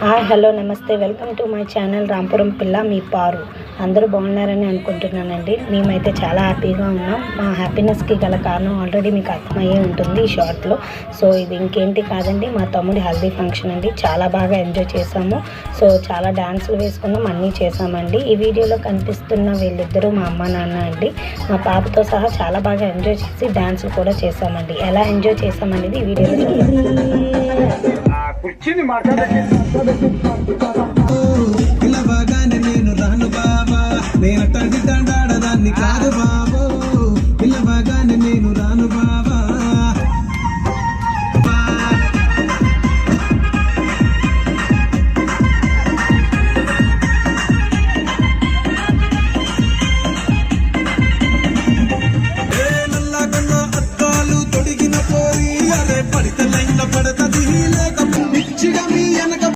Hi hello నమస్తే welcome to my channel Rampuram పిల్ల మీ పారు. అందరూ బాగున్నారని అనుకుంటున్నానండి. మేమైతే చాలా హ్యాపీగా ఉన్నాం. మా హ్యాపీనెస్కి గల కారణం ఆల్రెడీ మీకు అర్థమయ్యే ఉంటుంది ఈ షార్ట్లో. సో ఇది ఇంకేంటి కాదండి, మా తమ్ముడి హల్దీ ఫంక్షన్ అండి. చాలా బాగా ఎంజాయ్ చేసాము. సో చాలా డ్యాన్సులు వేసుకున్నాం, అన్నీ చేసామండి. ఈ వీడియోలో కనిపిస్తున్న వీళ్ళిద్దరూ మా అమ్మ నాన్న అండి. మా పాపతో సహా చాలా బాగా ఎంజాయ్ చేసి డ్యాన్సులు కూడా చేసామండి. ఎలా ఎంజాయ్ చేసామనేది ఈ వీడియోలో చూడండి. కూర్చుని మాట్లాడే